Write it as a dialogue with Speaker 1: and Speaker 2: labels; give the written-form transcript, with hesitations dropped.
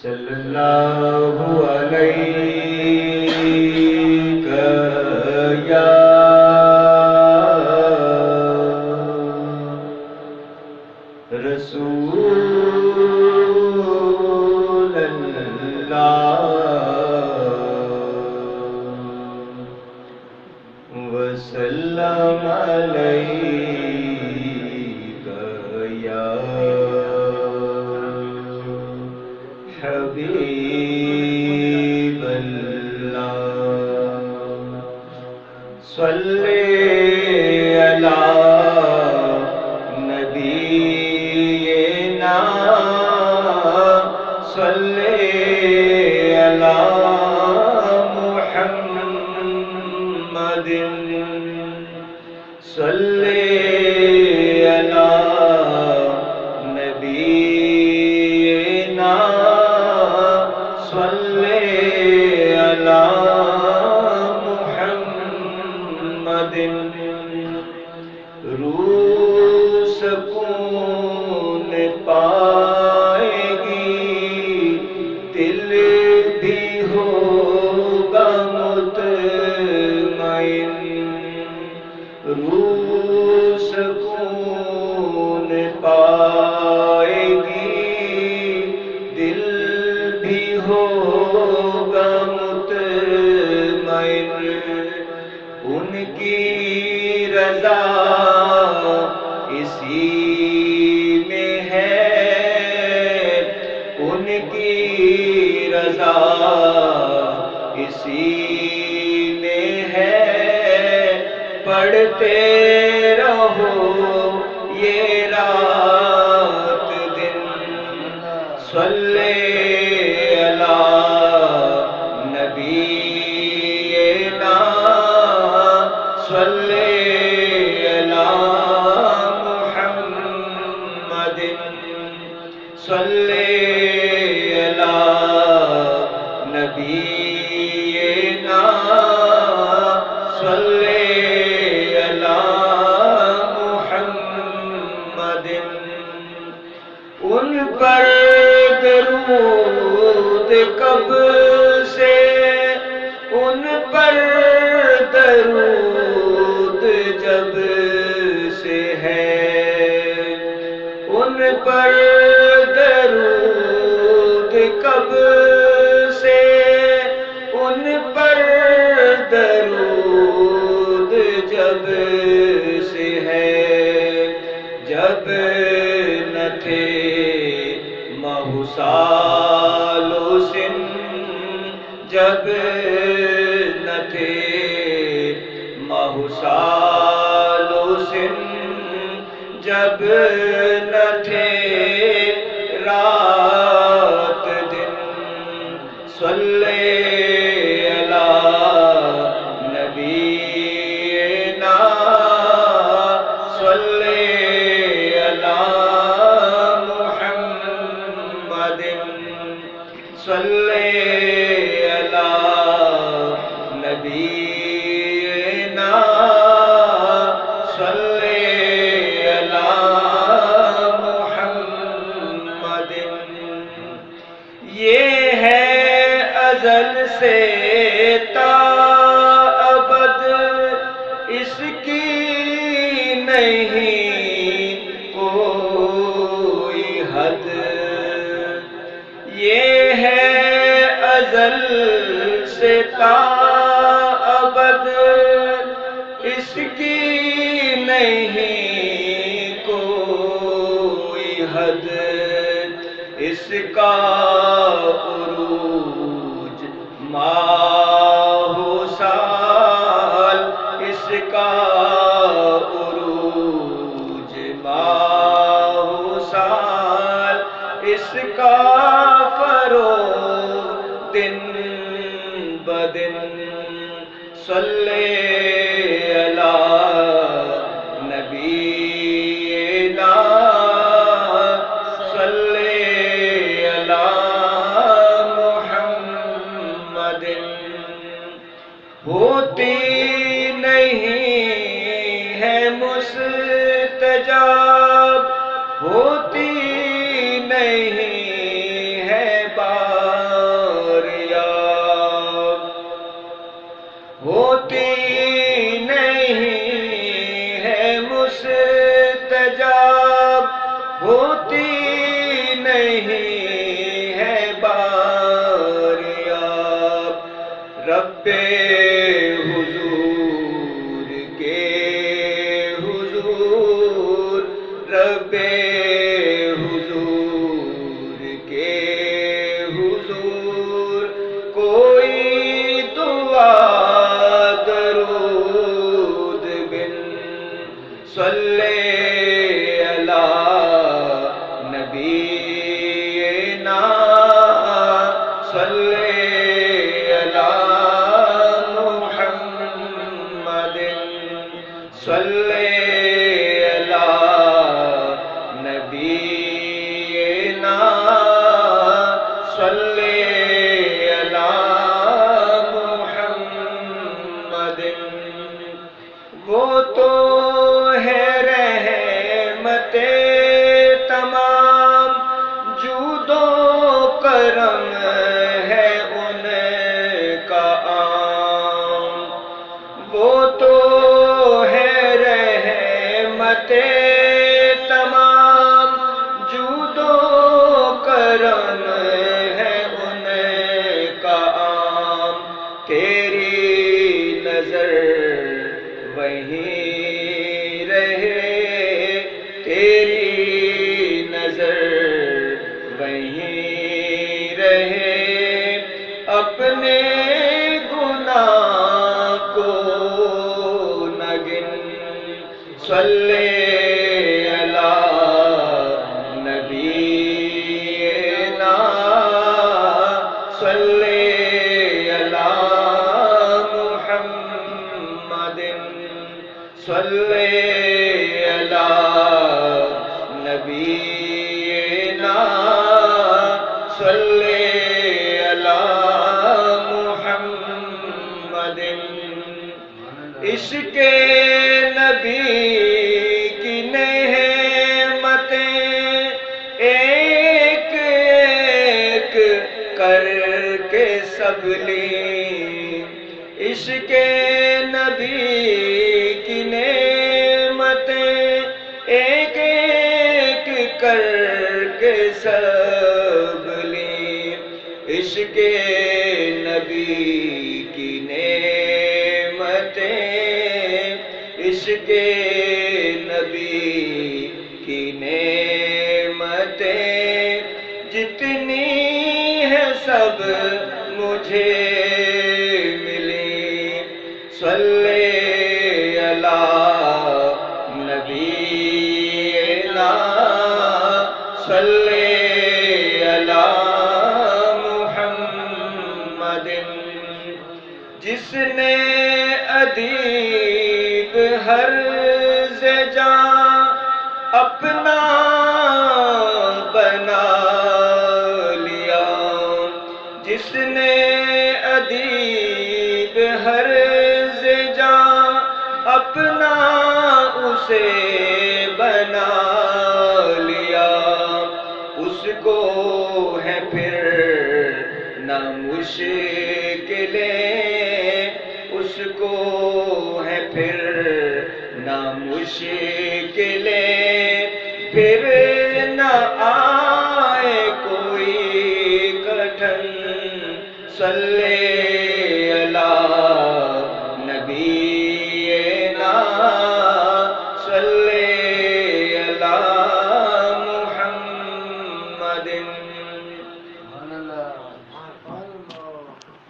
Speaker 1: صلی اللہ علیہ یا رسول اللہ وسلم علیک یا حبیب اللہ صلی علی نبینا صلی علی محمد صلی علی نبینا صلی علی محمد روح سکون پائے گی دل بھی ہوگا مطمئن روح سکون پائے گی دل بھی ہوگا مطمئن ان کی رضا اسی میں ہے ان کی رضا اسی میں ہے پڑھتے رہو یہ رات دن صلی علی نبینا صلی علی محمد صلی علی نبینا صلی علی محمد ان پر درود کب سے ان پر درود جب سے ہے ان پر درود کب سے ان پر درود جب سے ہے جب نہ تھے مہوسال و سن جب نہ تھے مہوسال و سن جب نہ تھے رات دن صلی علی نبینا صلی علی محمد صلی علی نبینا صلی علی محمد یہ ہے ازل سے تا ابد اس کی نہیں کوئی حد یہ ہے ازل سے تا ابد اس کی نہیں کوئی حد اس کا عروج ماہ و سال اس کا عروج ماہ و سال اس کا فروغ دن بدن صلی علی نبینا صلی علی محمد ہوتی نہیں ہے مستجاب ہوتی نہیں ہے بات نبینا صلی علی محمد صلی علی نبینا صلی علی محمد وہ تو ہے رحمت تمام جود و کرم ہے ان کا عام وہ تو ہے رحمت تمام جود و کرم ہے ان کا عام تیری نظر وہیں رہے تیری نظر وہیں رہے اپنے گناہ کو نہ گن صلی علی نبینا صلی علی محمد صلی علی نبینا صلی علی محمد عشق نبی کی نعمتیں ایک ایک کر کے سب لیں عشق نبی کی نعمتیں ایک ایک کر کے سب لیں عشق نبی کی نعمتیں عشق نبی کی نعمتیں جتنی ہے سب مجھے ملی صلی علی نبینا صلی علی محمد جس نے ادیب ہر جاں اپنا بنا لیا جس نے ادیب ہر جاں اپنا اسے بنا لیا اس کو ہے پھر نہ مشکلیں اس کو ہے پھر نہ مشکلیں پھر نہ آئے کوئی کٹھن صلی علی نبینا صلی علی محمد